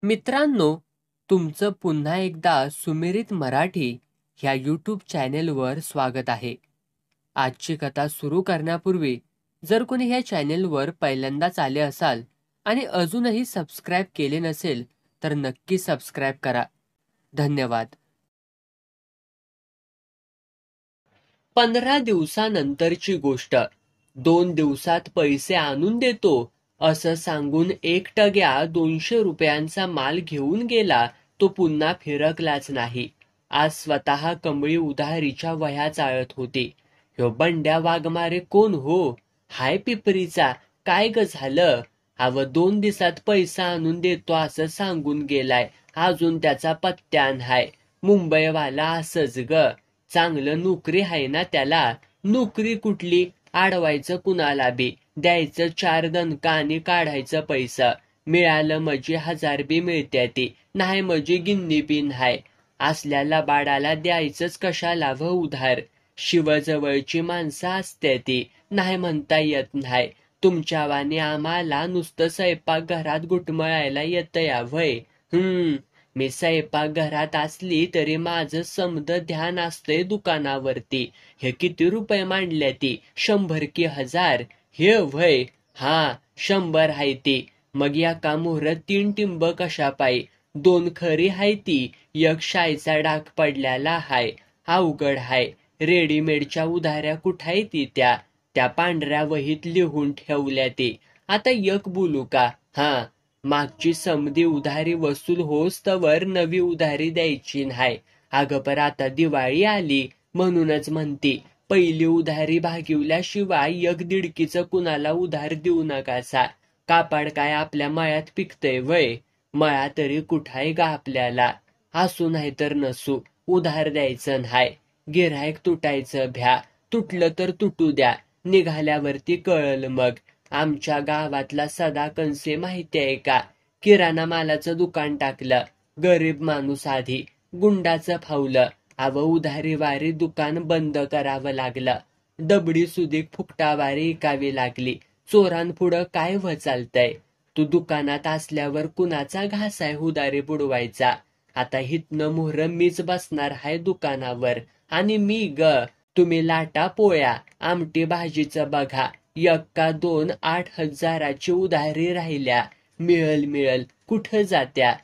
मित्रांनो, तुमचं पुन्हा एकदा सुमिरित मराठी ह्या यूट्यूब चॅनेलवर स्वागत आहे. आजची कथा सुरू करण्यापूर्वी जर कोणी ह्या चॅनेलवर पहिल्यांदाच आले असाल आणि अजूनही सबस्क्राईब केले नसेल तर नक्की सबस्क्राईब करा. धन्यवाद. 15 दिवसानंतरची गोष्ट. 2 दिवसात पैसे आणून देतो असं सांगून एकटग्या 200 रुपयांचा माल घेऊन गेला. तो पुन्हा फिरकलाच नाही. आज स्वतः कमळी उधारीच्या वह्या चाळत होती. ह्यो बंड्या वाघमारे कोण हो? हाय पिपरीचा, काय ग झालं? 2 दिवसात पैसा आणून देतो असं सांगून गेलाय, अजून त्याचा पत्त्या नाय. मुंबईवाला असंच ग. चांगलं नोकरी आहे ना त्याला. नोकरी कुठली? अडवायचं कुणाला बी, द्यायचं 4 दणका आणि काढायचं पैसा. मिळालं म्हणजे 1000 बी मिळत्याती, नाही म्हणजे गिन्नी बी नाय. असल्याला बाडाला द्यायचंच कशाला व उधार. शिवजवळची माणसं असत्याती, नाही म्हणता येत नाही. तुमच्यावाने आम्हाला नुसतं स्वयंपाक घरात घुटमळायला येतं या व्हय? मी स्वयंपाक घरात असली तरी माझं समद ध्यान असतंय दुकानावरती. हे किती रुपये मांडल्या ती? 100 की 1000? हे व्हय? हा, 100 हाय ती. मग एका मोहर 3 टिंब कशा पायी? 2 खरी हाय ती, एक शायचा डाग पडल्याला हाय. अवघड हाय. रेडीमेडच्या उधाऱ्या कुठाय ती त्या पांढऱ्या वहीत लिहून ठेवल्या ती. आता एक बोलू का? हा, मागची समधी उधारी वसूल होस तवर नवी उधारी द्यायची नाही. अगं पर आता दिवाळी आली म्हणूनच म्हणती, पहिली उधारी भागिवल्याशिवाय 1-1.5चं कुणाला उधार देऊ नकासा. कापड काय आपल्या मळ्यात पिकतय वय? मळा तरी कुठाय गा आपल्याला? असू नाही तर नसू, उधार द्यायचं नाही. गिऱ्हाईक तुटायचं भ्या. तुटलं तर तुटू द्या, निघाल्यावरती कळल मग. आमच्या गावातला सदा कंसे माहिती आहे का? किराणा मालाचं दुकान टाकलं. गरीब माणूस आधी गुंडाचं फावलं. उधारीवारी दुकान बंद करावं लागलं. डबडी सुधीक फुकटावारी इकावी लागली. चोरांपुढं काय व चालतंय? तू दुकानात असल्यावर कुणाचा घास आहे उधारी बुडवायचा? आता हितनं मोहर मीच बसणार हाय दुकानावर. आणि मी ग. तुम्ही लाटा पोळ्या आमटी भाजीचं बघा. 1 का 2 8,000ची उधारी राहिल्या. मिळल कुठं जात्या?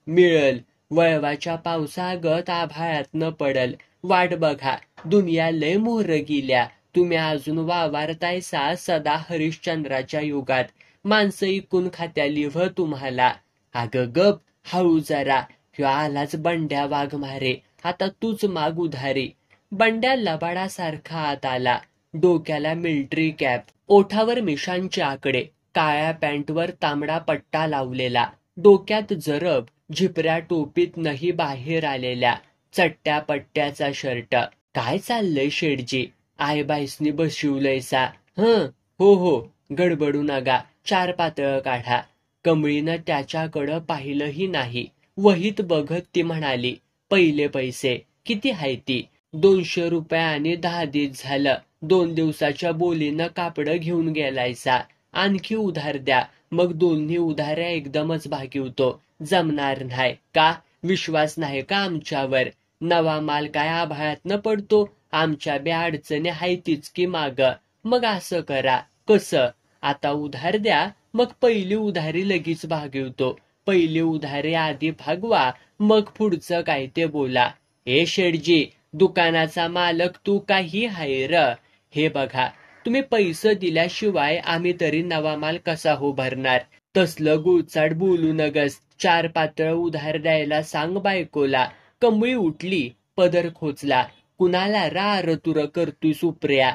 मिळल. वळवाच्या पावसागत आभाळातनं पडल. वाट बघा. दुनिया लय मोहर गेल्या. तुम्ही अजून वावरतायसा सदा हरिश्चंद्राच्या युगात. माणसं इकून खात्याली व तुम्हाला. अगं गप, हळू जरा. ह्यो आलाच बंड्या वाघमारे. आता तूच माग उधारी. बंड्या लबाडासारखा आत आला. डोक्याला मिलिटरी कॅप, ओठावर मिशांचे आकडे, काळ्या पॅन्टवर तांबडा पट्टा लावलेला, डोक्यात जरब, झिपऱ्या टोपीत नही बाहेर आलेल्या, चट्ट्या पट्ट्याचा शर्ट. काय चाललंय शेठजी? आईबाईसनी बशिवलंयसा? हो, गडबडू नका, 4 पातळ काढा. कमळीनं त्याच्याकडं पाहिलंही नाही. वहीत बघत ती म्हणाली, पहिले पैसे किती हाय ती? 200 रुपये आणि 10 दिवस झालं. 2 दिवसाच्या बोलीनं कापडं घेऊन गेलायसा. आणखी उधार द्या, मग दोन्ही उधाऱ्या एकदमच भागिवतो. जमणार नाही का? विश्वास नाही का आमच्यावर? नवा माल काय आभाळात न पडतो? आमच्या बी अडचणी हायतीच की माग. मग असं करा. कसं? आता उधार द्या, मग पहिली उधारी लगेच भागिवतो. पहिली उधारी आधी भागवा, मग पुढचं काय ते बोला. हे शेठजी, दुकानाचा मालक तू काही हाय र? हे बघा, तुम्ही पैसे दिल्याशिवाय आम्ही तरी नवा माल कसा हो भरणार? तसलं गुळचाट बोलू नगस. 4 पातळ उधार द्यायला सांग बायकोला. कमळी उठली, पदर खोचला. कुणाला रार तुर करतोय सुप्रिया?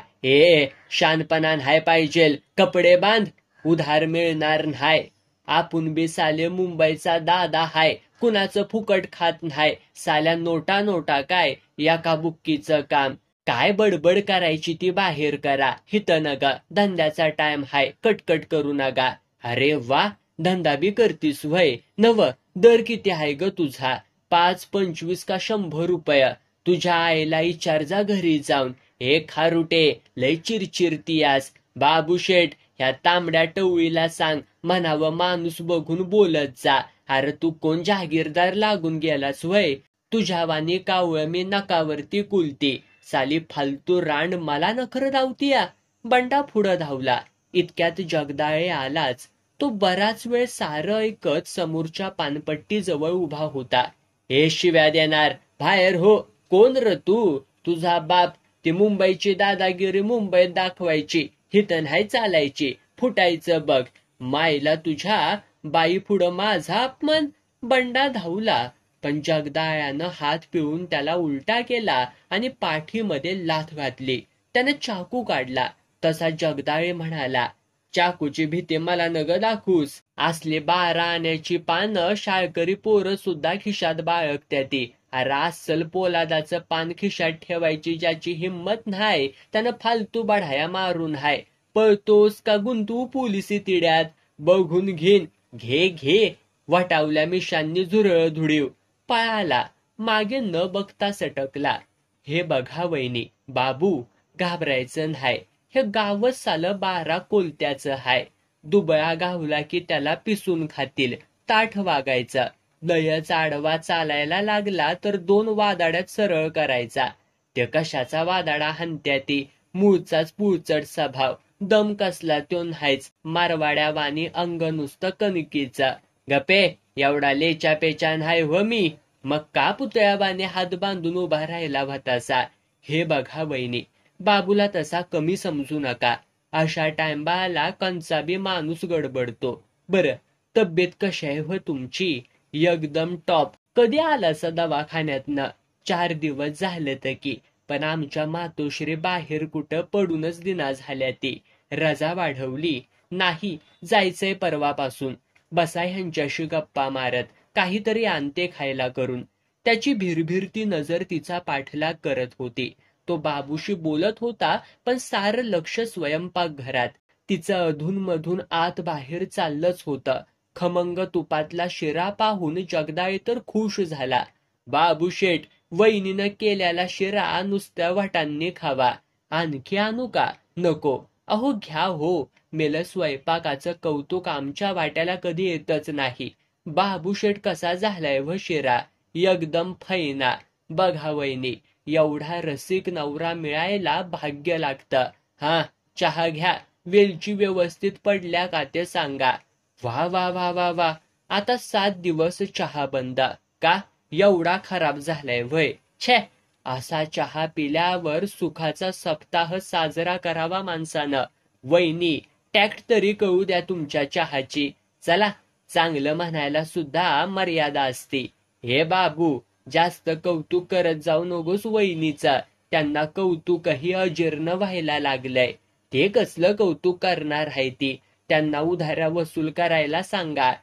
शानपणा नाही पाहिजेल. कपडे बांध. उधार मिळणार नाही. आपण बी साले मुंबईचा दादा हाय. कुणाचं फुकट खात नाही. साल्या नोटा काय एका बुक्कीचं काम. काय बडबड करायची ती बाहेर करा. हितं नका. धंद्याचा टाइम हाय. कटकट करू नका. अरे वा, धंदा बी करतीस व्हय? नव, दर किती हाय ग तुझा? 5, 25 का 100 रुपये? तुझ्या आईला विचार जा घरी जाऊन. खारुटे, लय चिरचिरतीयास. बाबू शेठ, ह्या तांबड्या टवळीला सांग म्हणावं माणूस बघून बोलत जा. अरे तू कोण जहागीरदार लागून गेलास वय? तुझ्यावानी कावळ मी नकावरती कुलती, साली फालतू रांड मला नखर धावतीया. बंडा पुढं धावला. इतक्यात जगदाळे आलाच. तो बराच वेळ सारं ऐकत समोरच्या पानपट्टी जवळ उभा होता. हे शिव्या देणार, बाहेर हो. कोण र तू? तुझा बाप. ती मुंबईची दादागिरी मुंबईत दाखवायची, हिथं नाही चालायची. फुटायचं बघ. मायला तुझ्या बाई पुढं माझा अपमान. बंडा धावला, पण जगदाळ्यानं हात पिळून त्याला उलटा केला आणि पाठीमध्ये लाथ घातली. त्यानं चाकू काढला. तसा जगदाळे म्हणाला, चाकूची भीती मला नग दाखवूस. असले 12 आण्याची पानं शाळकरी पोरं सुद्धा खिशात बाळगत्याती. अरे अस्सल पोलादाचं पान खिशात ठेवायची ज्याची हिंमत नाही, त्यानं फालतू बढाया मारून हाय. पळतोस का गुंतू पोलिसी तिड्यात? बघून घेईन. घे घे. वटावल्या मिशांनी झुरळ धुडीव. पळाला. मागे न बघता सटकला. हे बघा वहिनी, बाबू, घाबरायचं नाही. हे गावच सालं 12 कोलत्याचं हाय. दुबळा गावला की त्याला पिसून खातील. ताठ वागायचा. लयच आडवा चालायला लागला तर 2 वादाड्यात सरळ करायचा. ते कशाचा वादाडा हनत्याती? मूळचाच पुळचट स्वभाव. दम कसला त्यो नाहीच. मारवाड्यावानी अंग नुसतं कणकीचा. गपे, एवढा लेचा पेचा नाही हो मी. मग का पुतळ्यावानी हात बांधून उभा राहिला होतासा? हे बघा वहिनी, बाबूला तसा कमी समजू नका. अशा टाइमबाला कंचाबी माणूस गडबडतो. बरं, तब्येत कशी आहे हो तुमची? एकदम टॉप. कधी आलासा दवाखान्यातनं? 4 दिवस झाले तर की. पण आमच्या मातोश्री बाहेर कुठं पडूनच दिना झाल्या ती. रजा वाढवली नाही, जायचंय परवापासून. बसा ह्यांच्याशी गप्पा मारत, काहीतरी आणते खायला करून. त्याची भिरभिरती नजर तिचा पाठलाग करत होती. तो बाबूशी बोलत होता, पण सारं लक्ष स्वयंपाकघरात. तिचं अधूनमधून आत बाहेर चाललंच होतं. खमंग तुपातला शिरा पाहून जगदाळे तर खुश झाला. बाबू शेठ, वहिनीनं केल्याला शिरा नुसत्या वाटांनी खावा. आणखी आणू का? नको. अहो घ्या हो. मेलं स्वयंपाकाचं कौतुक आमच्या वाट्याला कधी येतच नाही. बाबू शेठ कसा झालाय व शिरा? एकदम फैना. बघा वहिनी, एवढा रसिक नवरा मिळायला भाग्य लागतं. हा, चहा घ्या. वेलची व्यवस्थित पडल्या का ते सांगा. वा वा वा वा वा. आता 7 दिवस चहा बंद. का? एवढा खराब झालाय वय? छे, असा चहा पिल्यावर सुखाचा सप्ताह साजरा करावा माणसानं. वहिनी, टॅक्ट तरी कळू द्या तुमच्या चहाची. चला, चांगलं म्हणायला सुद्धा मर्यादा असते. हे बाबू, जास्त कौतुक करत जाऊ नकोस वहिनीचा. त्यांना कौतुकही अजीर्ण व्हायला लागलंय. ते कसलं कौतुक करणार आहे ती? त्यांना उधाऱ्या वसूल करायला सांगा.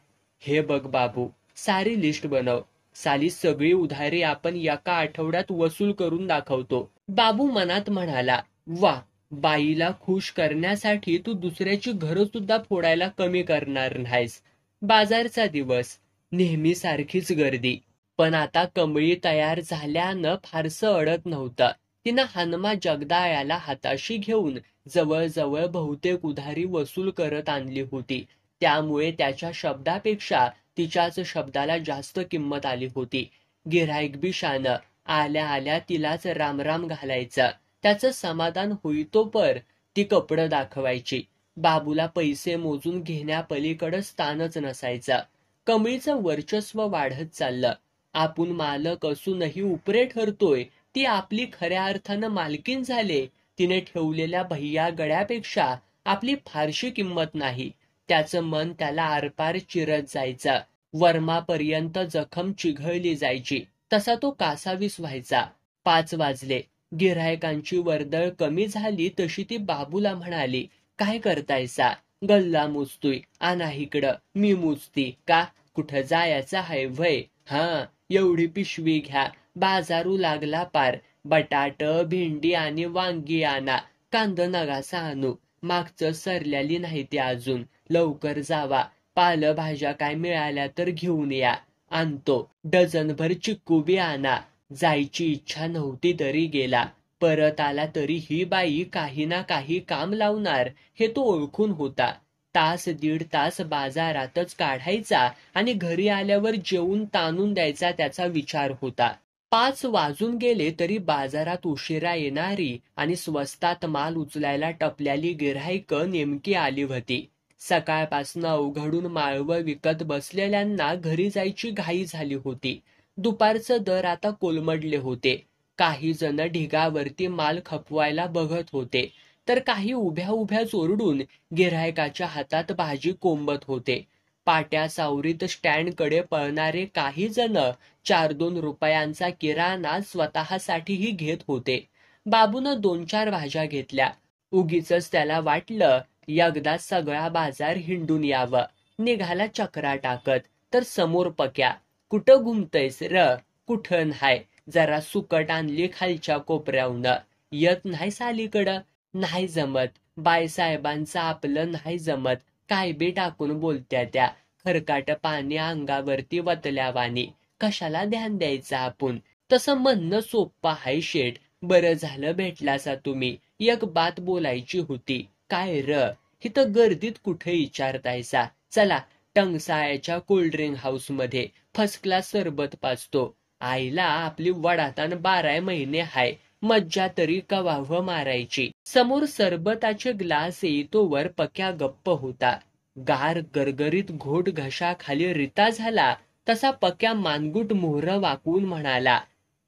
हे बघ बाबू, सारी लिस्ट बनव. साली सगळी उधारी आपण एका आठवड्यात वसूल करून दाखवतो. बाबू मनात म्हणाला, वा, बाईला खुश करण्यासाठी तू दुसऱ्याची घरं सुद्धा फोडायला कमी करणार नाहीस. बाजारचा दिवस. नेहमी सारखीच गर्दी. पण आता कमळी तयार झाल्यानं फारसं अडत नव्हतं. तिनं हनुमा जगदाळ्याला हाताशी घेऊन जवळजवळ बहुतेक उधारी वसूल करत आणली होती. त्यामुळे त्याच्या शब्दापेक्षा तिच्याच शब्दाला जास्त किंमत आली होती. गिऱ्हाईक बी शानं. आल्या आल्या तिलाच रामराम घालायचं. त्याचं समाधान होईतोपर ती कपडं दाखवायची. बाबूला पैसे मोजून घेण्यापलीकडं स्थानच नसायचं. कमळीचं वर्चस्व वाढत चाललं. आपण मालक असूनही उपरे ठरतोय. ती आपली खऱ्या अर्थानं मालकीन झाले. तिने ठेवलेल्या भैया गड्यापेक्षा आपली फारशी किंमत नाही. त्याचं मन त्याला आरपार चिरत जायचं. वर्मापर्यंत जखम चिघळली जायची. तसा तो कासावीस व्हायचा. 5 वाजले. गिऱ्हाईकांची वर्दळ कमी झाली तशी ती बाबूला म्हणाली, काय करतायसा? गल्ला मुजतोय. आणा इकडं, मी मुजती. का? कुठं जायचं हाय व्हय? हा, एवढी पिशवी घ्या. बाजारू लागला पार. बटाट, भेंडी आणि वांगी आणा. कांद नगासा आणू. मागचं सरल्याली नाही ती अजून. लवकर जावा. पालेभाज्या काय मिळाल्या तर घेऊन या. आणतो. डझनभर चिक्कू बी आणा. जायची इच्छा नव्हती तरी गेला. परत आला तरी ही बाई काही ना काही काम लावणार हे तो ओळखून होता. तास दीड तास बाजारातच काढायचा आणि घरी आल्यावर जेवून ताणून द्यायचा त्याचा विचार होता. 5 वाजून गेले तरी बाजारात उशिरा येणारी आणि स्वस्तात माल उचलायला टपल्याली गिऱ्हाईकं नेमकी आली होती. सकाळपासनं अवघडून माळवं विकत बसलेल्यांना घरी जायची घाई झाली होती. दुपारचं दर आता कोलमडले होते. काही जण ढिगावरती माल खपवायला बघत होते, तर काही उभ्या उभ्या चोरडून गिऱ्हाईकाच्या हातात भाजी कोंबत होते. पाट्या सावरीत स्टँडकडे पळणारे काही जण 4-2 रुपयांचा किराणा स्वतःसाठीही घेत होते. बाबूनं 2-4 भाज्या घेतल्या. उगीचच त्याला वाटलं एकदा सगळा बाजार हिंडून यावं. निघाला चक्रा टाकत, तर समोर पक्या. कुठं घुमतयस र? कुठं न्हाय. जरा सुकट आणली खालच्या कोपऱ्यावनं. येत नाही सालीकडं? नाही जमत. बायसाहेबांचं आपलं नाही जमत. काय बी टाकून बोलत्या त्या. खरकाट पाणी अंगावरती वतल्यावानी. कशाला ध्यान द्यायचं आपण? तसं म्हणणं सोप्पं हाय शेठ. बरं झालं भेटलासा तुम्ही. एक बात बोलायची होती. काय र? इथं गर्दीत कुठे विचारतायसा? चला टंगसाळ्याच्या कोल्ड्रिंक हाऊसमध्ये फर्स्ट क्लास सरबत पाचतो. आईला आपली वडातान 12 महिने हाय. मज्जा तरी कवाहं मारायची. समोर सरबताचे ग्लास येईतोवर पक्या गप्प होता. गार गरगरीत घोट घशाखाली रिता झाला तसा पक्या मानगुट मोहर वाकवून म्हणाला,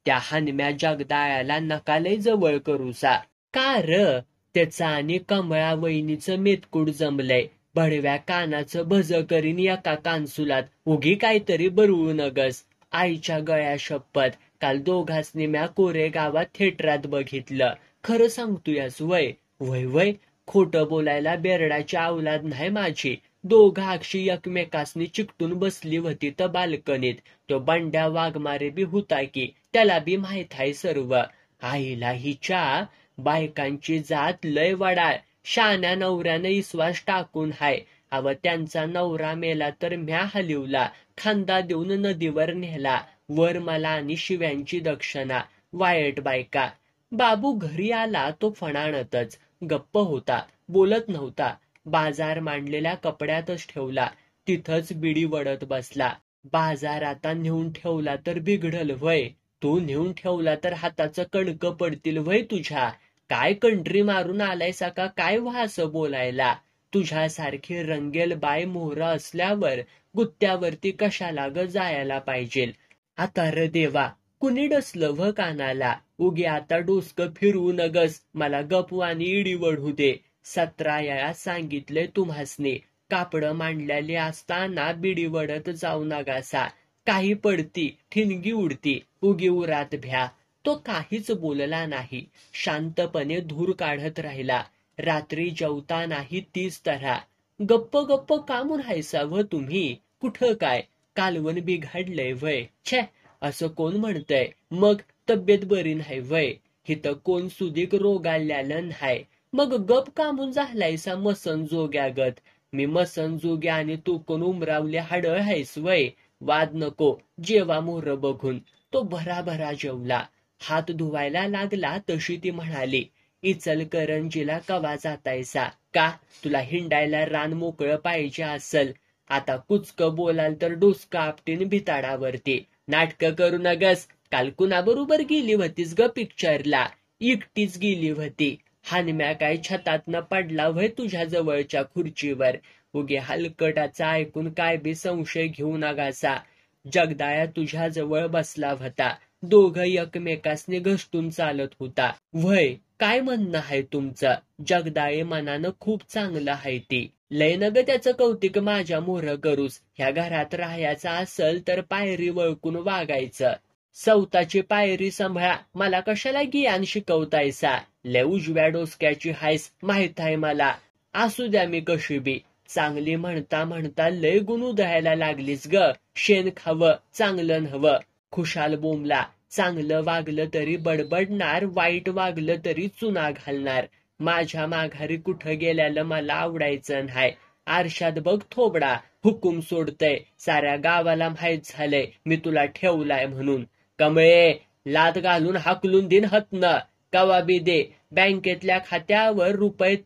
त्या हानम्या जगदाळ्याला नका लय जवळ करूसा. का र? त्याचं आणि कमळा वहिनीचं मेतकूड जमलंय. भडव्या कानाचं भज करीन एका कानसुलात. उगी काहीतरी बरवू नगस. आईच्या गळ्या शपथ. काल दोघांसनी म्या कोरेगावात थिएटरात बघितलं. खरं सांगतोयस वय? वय वय. खोटं बोलायला बेरडाची अवलाद नाही माझी. दोघं अक्षी एकमेकासनी चिकटून बसली होती तर बाल्कनीत. तो बंड्या वाघमारे बी होता की, त्याला बी माहित आहे सर्व. आईला हिच्या बायकांची जात लय वडाळ. शान्या नवऱ्यानं विश्वास टाकून हाय. अव त्यांचा नवरा मेला तर म्या हलिवला. खांदा देऊन नदीवर नेला. वर मला आणि शिव्यांची दक्षिणा. वायट बायका. बाबू घरी आला तो फणाणतच. गप्प होता. बोलत नव्हता. बाजार मांडलेल्या कपड्यातच ठेवला. तिथंच बिडी वडत बसला. बाजार आता नेऊन ठेवला तर बिघडल व्हय? तू नेऊन ठेवला तर हाताचं कणकं पडतील व्हय तुझ्या? काय कंट्री मारून आलायसा का काय व्हास बोलायला? तुझ्यासारखी रंगेल बाय मोहरा असल्यावर गुत्त्यावरती कशाला ग जायला पाहिजे? आता र देवा, कुणी डसलं व कानाला? उगे आता डोसकं फिरवू नगस. मला गपवानी इडी वढू दे. 17 वेळा सांगितले तुम्हासने. कापडं मांडलेली असताना बिडी वडत जाऊ नगासा. काही पडती, ठिणगी उडती. उगी उरात भ्या. तो काहीच बोलला नाही. शांतपणे धूर काढत राहिला. रात्री जेवतानाही तीच तऱ्हा. गप्प गप्प का म्हणून हायसा व तुम्ही? कुठं काय कालवण बिघडलंय वय? छे, असं कोण म्हणतंय? मग तब्येत बरी नाही वय? हिथं कोण सुदीक रोगाल्यालं नाही. मग गप कामून झालायसा मसन जोग्यागत. मी मसन जोग्या आणि तू कोण उमरावले हाडळ हायस वय? वाद नको. जेवा मोहर बघून. तो भराभरा जेवला. हात धुवायला लागला तशी ती म्हणाली, इचलकरंजीला कवा जातायसा? का तुला हिंडायला रान मोकळं पाहिजे असल? आता कुचक बोलाल तर डोसकं आपटीन भिताडावरती. नाटकं करू नगस. काल कुणाबरोबर गेली होतीस ग पिक्चरला? एकटीच गेली होती. हानम्या काय छतातनं पडला व्हय तुझ्या जवळच्या खुर्चीवर? उगे हलकटाचा ऐकून काय बी संशय घेऊ नगासा. जगदाया तुझ्या जवळ बसला होता. दोघं एकमेकासने घसटून चालत होता. व्हय, काय म्हणणं आहे तुमचं? जगदाये मनानं खूप चांगलं आहे ती. लय नग त्याचं कौतिक माझ्या मोहर करूस. ह्या घरात राहायचं असल तर पायरी वळकून वागायचं. सवताची पायरी सांभाळा. मला कशाला गियान शिकवतायसा? लय उजव्या डोसक्याची हायस माहित आहे मला. असू द्या मी कशी बी. चांगली म्हणता म्हणता लय गुण उधळायला लागलीस ग. शेण खावं, चांगलं नव्हं. खुशाल बोंबला. चांगलं वागलं तरी बडबडणार, वाईट वागलं तरी चुना घालणार. माझ्या माघारी कुठं गेल्याला मला आवडायचं नाही. आरशात बघ थोबडा. हुकूम सोडतय. साऱ्या गावाला माहित झालंय मी तुला ठेवलाय म्हणून. कमळे, लात घालून हाकलून दिन हतनं. कवा बी दे. बँकेतल्या खात्यावर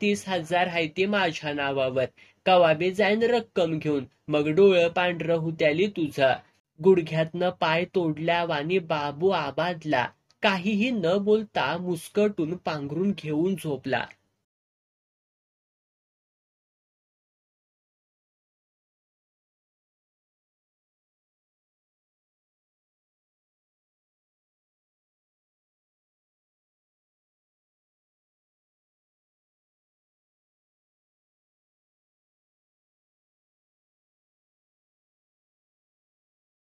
₹30,000 आहे ती माझ्या नावावर. कवा बी जाईन रक्कम घेऊन, मग डोळं पांढरं हुत्याली तुझं. गुडघ्यातनं पाय तोडल्यावानी बाबू आबादला. काहीही न बोलता मुस्कटून पांघरून घेऊन झोपला.